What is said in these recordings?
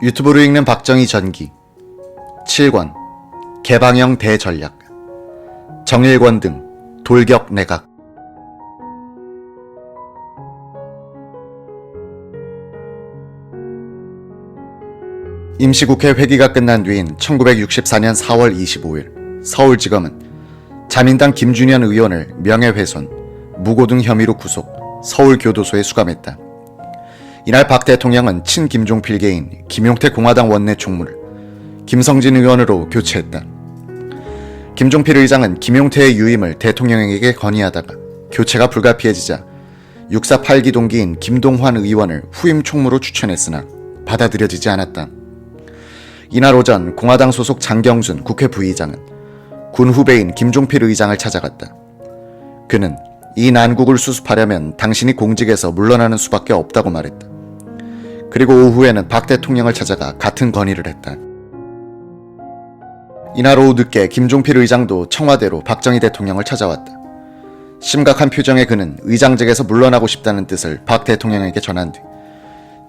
유튜브로 읽는 박정희 전기 7권 개방형 대전략 정일권 등 돌격 내각. 임시국회 회기가 끝난 뒤인 1964년 4월 25일 서울지검은 자민당 김준현 의원을 명예훼손, 무고등 혐의로 구속, 서울교도소에 수감했다. 이날 박 대통령은 친김종필계인 김용태 공화당 원내 총무를 김성진 의원으로 교체했다. 김종필 의장은 김용태의 유임을 대통령에게 건의하다가 교체가 불가피해지자 648기 동기인 김동환 의원을 후임 총무로 추천했으나 받아들여지지 않았다. 이날 오전 공화당 소속 장경순 국회 부의장은 군 후배인 김종필 의장을 찾아갔다. 그는 이 난국을 수습하려면 당신이 공직에서 물러나는 수밖에 없다고 말했다. 그리고 오후에는 박 대통령을 찾아가 같은 건의를 했다. 이날 오후 늦게 김종필 의장도 청와대로 박정희 대통령을 찾아왔다. 심각한 표정의 그는 의장직에서 물러나고 싶다는 뜻을 박 대통령에게 전한 뒤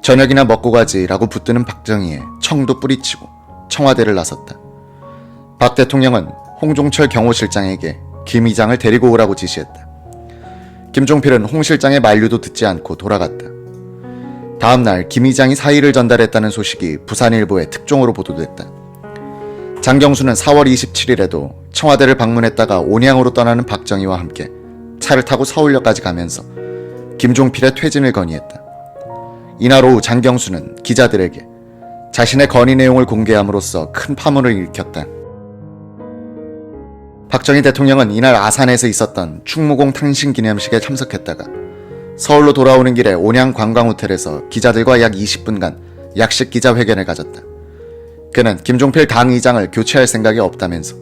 저녁이나 먹고 가지라고 붙드는 박정희에 청도 뿌리치고 청와대를 나섰다. 박 대통령은 홍종철 경호실장에게 김 의장을 데리고 오라고 지시했다. 김종필은 홍 실장의 만류도 듣지 않고 돌아갔다. 다음날 김 의장이 사의를 전달했다는 소식이 부산일보에 특종으로 보도됐다. 장경수는 4월 27일에도 청와대를 방문했다가 온양으로 떠나는 박정희와 함께 차를 타고 서울역까지 가면서 김종필의 퇴진을 건의했다. 이날 오후 장경수는 기자들에게 자신의 건의 내용을 공개함으로써 큰 파문을 일으켰다. 박정희 대통령은 이날 아산에서 있었던 충무공 탄신 기념식에 참석했다가 서울로 돌아오는 길에 온양 관광호텔에서 기자들과 약 20분간 약식 기자회견을 가졌다. 그는 김종필 당 의장을 교체할 생각이 없다면서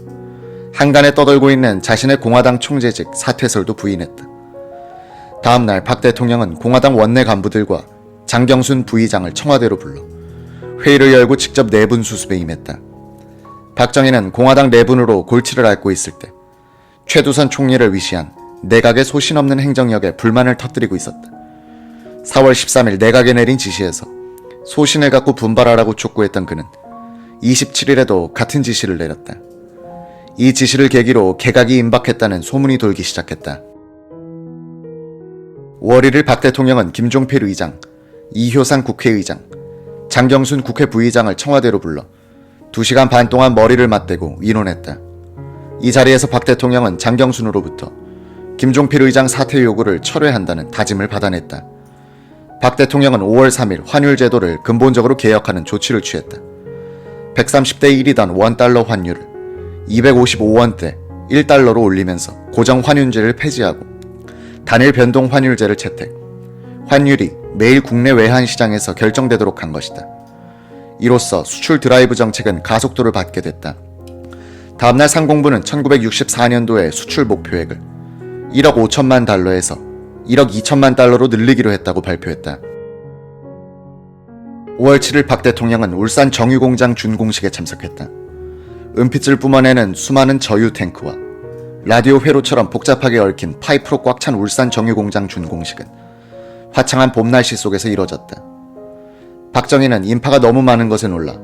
한간에 떠돌고 있는 자신의 공화당 총재직 사퇴설도 부인했다. 다음날 박 대통령은 공화당 원내 간부들과 장경순 부의장을 청와대로 불러 회의를 열고 직접 내분 수습에 임했다. 박정희는 공화당 내분으로 골치를 앓고 있을 때 최두선 총리를 위시한 내각의 소신 없는 행정력에 불만을 터뜨리고 있었다. 4월 13일 내각에 내린 지시에서 소신을 갖고 분발하라고 촉구했던 그는 27일에도 같은 지시를 내렸다. 이 지시를 계기로 개각이 임박했다는 소문이 돌기 시작했다. 5월 1일 박 대통령은 김종필 의장, 이효상 국회의장, 장경순 국회 부의장을 청와대로 불러 2시간 반 동안 머리를 맞대고 의논했다. 이 자리에서 박 대통령은 장경순으로부터 김종필 의장 사퇴 요구를 철회한다는 다짐을 받아냈다. 박 대통령은 5월 3일 환율 제도를 근본적으로 개혁하는 조치를 취했다. 130대 1이던 원달러 환율을 255원대 1달러로 올리면서 고정 환율제를 폐지하고 단일 변동 환율제를 채택, 환율이 매일 국내 외환 시장에서 결정되도록 한 것이다. 이로써 수출 드라이브 정책은 가속도를 받게 됐다. 다음날 상공부는 1964년도의 수출 목표액을 1억 5천만 달러에서 1억 2천만 달러로 늘리기로 했다고 발표했다. 5월 7일 박 대통령은 울산 정유공장 준공식에 참석했다. 은빛을 뿜어내는 수많은 저유 탱크와 라디오 회로처럼 복잡하게 얽힌 파이프로 꽉 찬 울산 정유공장 준공식은 화창한 봄 날씨 속에서 이뤄졌다. 박정희는 인파가 너무 많은 것에 놀라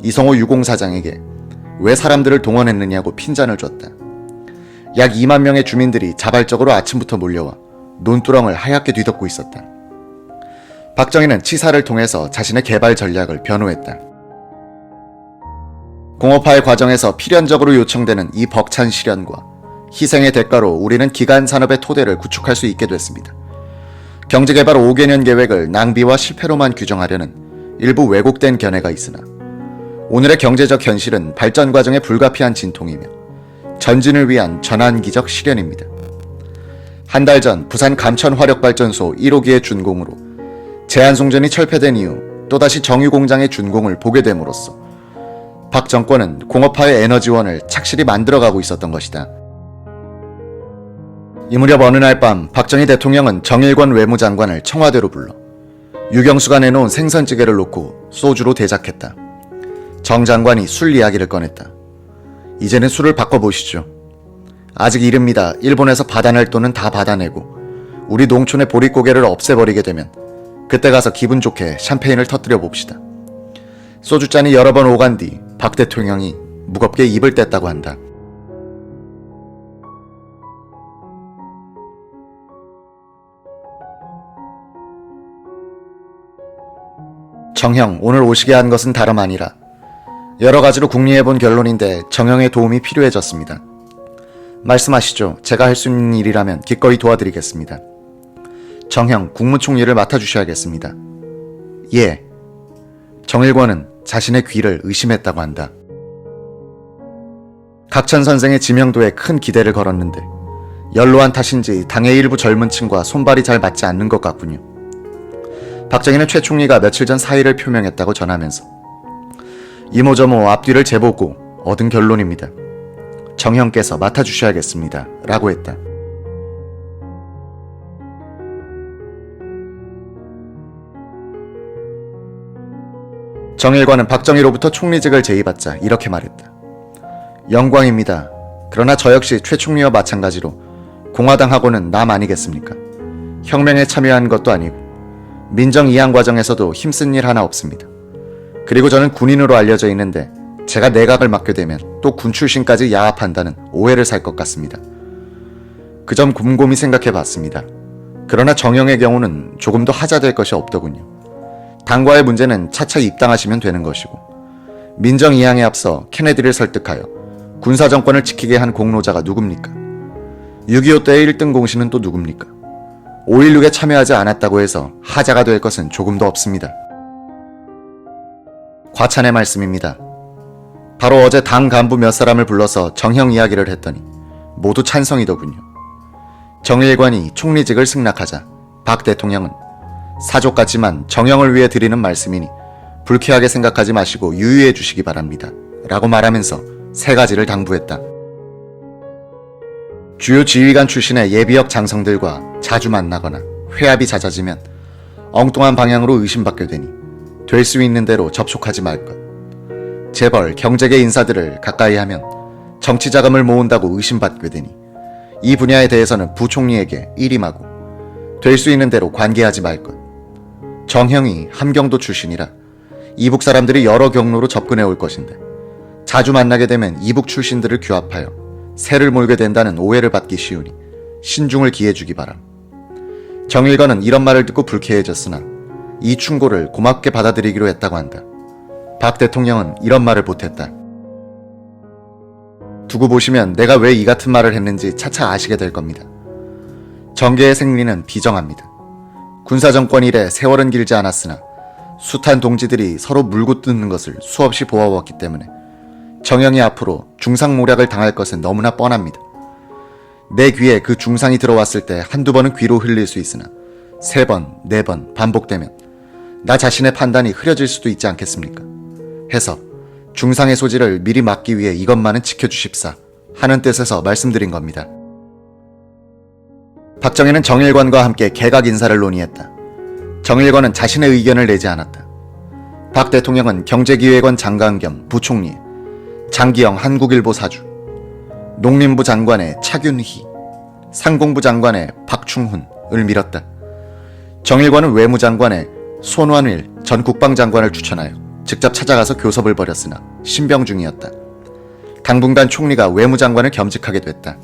이성호 유공사장에게 왜 사람들을 동원했느냐고 핀잔을 줬다. 약 2만 명의 주민들이 자발적으로 아침부터 몰려와 논두렁을 하얗게 뒤덮고 있었다. 박정희는 치사를 통해서 자신의 개발 전략을 변호했다. 공업화의 과정에서 필연적으로 요청되는 이 벅찬 시련과 희생의 대가로 우리는 기간 산업의 토대를 구축할 수 있게 됐습니다. 경제개발 5개년 계획을 낭비와 실패로만 규정하려는 일부 왜곡된 견해가 있으나 오늘의 경제적 현실은 발전 과정의 불가피한 진통이며 전진을 위한 전환기적 실현입니다. 한 달 전 부산 감천화력발전소 1호기의 준공으로 제한송전이 철폐된 이후 또다시 정유공장의 준공을 보게 됨으로써 박 정권은 공업화의 에너지원을 착실히 만들어가고 있었던 것이다. 이 무렵 어느 날 밤 박정희 대통령은 정일권 외무장관을 청와대로 불러 유경수가 내놓은 생선찌개를 놓고 소주로 대작했다. 정 장관이 술 이야기를 꺼냈다. 이제는 술을 바꿔보시죠. 아직 이릅니다. 일본에서 받아낼 돈은 다 받아내고 우리 농촌의 보릿고개를 없애버리게 되면 그때 가서 기분 좋게 샴페인을 터뜨려 봅시다. 소주잔이 여러 번 오간 뒤 박 대통령이 무겁게 입을 뗐다고 한다. 정형, 오늘 오시게 한 것은 다름 아니라 여러 가지로 궁리해본 결론인데 정형의 도움이 필요해졌습니다. 말씀하시죠. 제가 할 수 있는 일이라면 기꺼이 도와드리겠습니다. 정형, 국무총리를 맡아주셔야겠습니다. 예. 정일권은 자신의 귀를 의심했다고 한다. 각천 선생의 지명도에 큰 기대를 걸었는데 연로한 탓인지 당의 일부 젊은 층과 손발이 잘 맞지 않는 것 같군요. 박정희는 최 총리가 며칠 전 사의를 표명했다고 전하면서 이모저모 앞뒤를 재보고 얻은 결론입니다. 정형께서 맡아주셔야겠습니다. 라고 했다. 정일관은 박정희로부터 총리직을 제의받자 이렇게 말했다. 영광입니다. 그러나 저 역시 최 총리와 마찬가지로 공화당하고는 남 아니겠습니까? 혁명에 참여한 것도 아니고 민정 이양 과정에서도 힘쓴 일 하나 없습니다. 그리고 저는 군인으로 알려져 있는데 제가 내각을 맡게 되면 또 군 출신까지 야합한다는 오해를 살 것 같습니다. 그 점 곰곰이 생각해 봤습니다. 그러나 정형의 경우는 조금 더 하자될 것이 없더군요. 당과의 문제는 차차 입당하시면 되는 것이고 민정 이양에 앞서 케네디를 설득하여 군사정권을 지키게 한 공로자가 누굽니까? 6.25 때의 1등 공신은 또 누굽니까? 5.16에 참여하지 않았다고 해서 하자가 될 것은 조금도 없습니다. 과찬의 말씀입니다. 바로 어제 당 간부 몇 사람을 불러서 정형 이야기를 했더니 모두 찬성이더군요. 정일관이 총리직을 승낙하자 박 대통령은 사족 같지만 정형을 위해 드리는 말씀이니 불쾌하게 생각하지 마시고 유의해 주시기 바랍니다. 라고 말하면서 세 가지를 당부했다. 주요 지휘관 출신의 예비역 장성들과 자주 만나거나 회합이 잦아지면 엉뚱한 방향으로 의심받게 되니 될 수 있는 대로 접촉하지 말 것. 재벌, 경제계 인사들을 가까이 하면 정치 자금을 모은다고 의심받게 되니 이 분야에 대해서는 부총리에게 일임하고 될 수 있는 대로 관계하지 말 것. 정형이 함경도 출신이라 이북 사람들이 여러 경로로 접근해 올 것인데 자주 만나게 되면 이북 출신들을 규합하여 새를 몰게 된다는 오해를 받기 쉬우니 신중을 기해주기 바람. 정일관은 이런 말을 듣고 불쾌해졌으나 이 충고를 고맙게 받아들이기로 했다고 한다. 박 대통령은 이런 말을 보탰다. 두고 보시면 내가 왜 이 같은 말을 했는지 차차 아시게 될 겁니다. 정계의 생리는 비정합니다. 군사정권 이래 세월은 길지 않았으나 숱한 동지들이 서로 물고 뜯는 것을 수없이 보아왔기 때문에 정형이 앞으로 중상모략을 당할 것은 너무나 뻔합니다. 내 귀에 그 중상이 들어왔을 때 한두 번은 귀로 흘릴 수 있으나 3번, 4번 반복되면 나 자신의 판단이 흐려질 수도 있지 않겠습니까? 해서 중상의 소지를 미리 막기 위해 이것만은 지켜주십사 하는 뜻에서 말씀드린 겁니다. 박정희는 정일관과 함께 개각 인사를 논의했다. 정일관은 자신의 의견을 내지 않았다. 박 대통령은 경제기획원 장관 겸 부총리, 장기영 한국일보 사주, 농림부 장관의 차균희, 상공부 장관의 박충훈을 밀었다. 정일관은 외무장관의 손완일 전 국방장관을 추천하여 직접 찾아가서 교섭을 벌였으나 신병 중이었다. 당분간 총리가 외무장관을 겸직하게 됐다.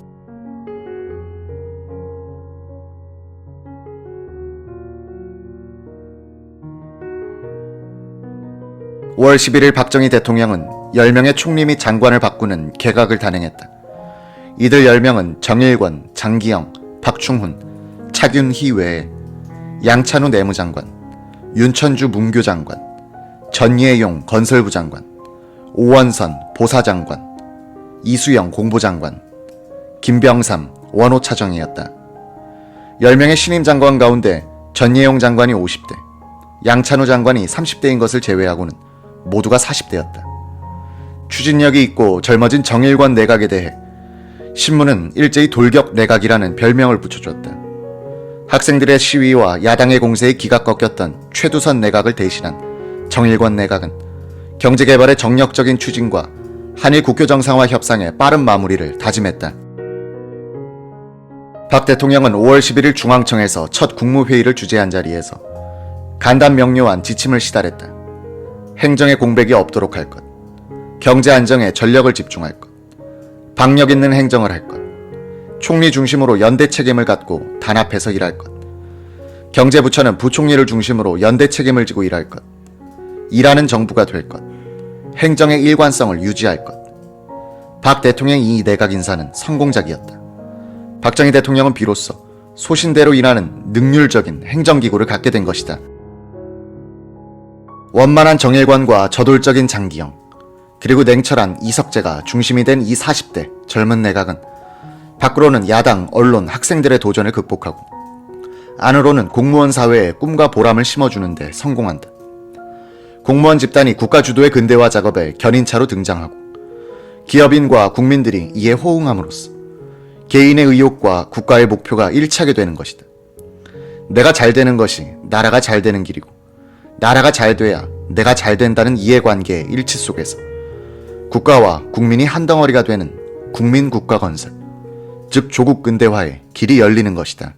5월 11일 박정희 대통령은 10명의 총리 및 장관을 바꾸는 개각을 단행했다. 이들 10명은 정일권, 장기영, 박충훈, 차균희 외에 양찬우 내무장관, 윤천주 문교장관, 전예용 건설부 장관, 오원선 보사장관, 이수영 공보장관, 김병삼 원호차정이었다. 10명의 신임 장관 가운데 전예용 장관이 50대, 양찬우 장관이 30대인 것을 제외하고는 모두가 40대였다. 추진력이 있고 젊어진 정일관 내각에 대해 신문은 일제히 돌격 내각이라는 별명을 붙여줬다. 학생들의 시위와 야당의 공세에 기가 꺾였던 최두선 내각을 대신한 정일관 내각은 경제개발의 정력적인 추진과 한일 국교 정상화 협상의 빠른 마무리를 다짐했다. 박 대통령은 5월 11일 중앙청에서 첫 국무회의를 주재한 자리에서 간단 명료한 지침을 시달했다. 행정의 공백이 없도록 할 것. 경제 안정에 전력을 집중할 것. 박력 있는 행정을 할 것. 총리 중심으로 연대 책임을 갖고 단합해서 일할 것. 경제부처는 부총리를 중심으로 연대 책임을 지고 일할 것. 일하는 정부가 될 것. 행정의 일관성을 유지할 것. 박 대통령의 이 내각 인사는 성공작이었다. 박정희 대통령은 비로소 소신대로 일하는 능률적인 행정기구를 갖게 된 것이다. 원만한 정일관과 저돌적인 장기영, 그리고 냉철한 이석재가 중심이 된 이 40대 젊은 내각은 밖으로는 야당, 언론, 학생들의 도전을 극복하고 안으로는 공무원 사회에 꿈과 보람을 심어주는데 성공한다. 공무원 집단이 국가 주도의 근대화 작업에 견인차로 등장하고 기업인과 국민들이 이에 호응함으로써 개인의 의욕과 국가의 목표가 일치하게 되는 것이다. 내가 잘 되는 것이 나라가 잘 되는 길이고 나라가 잘 돼야 내가 잘 된다는 이해관계의 일치 속에서 국가와 국민이 한 덩어리가 되는 국민국가 건설, 즉 조국 근대화의 길이 열리는 것이다.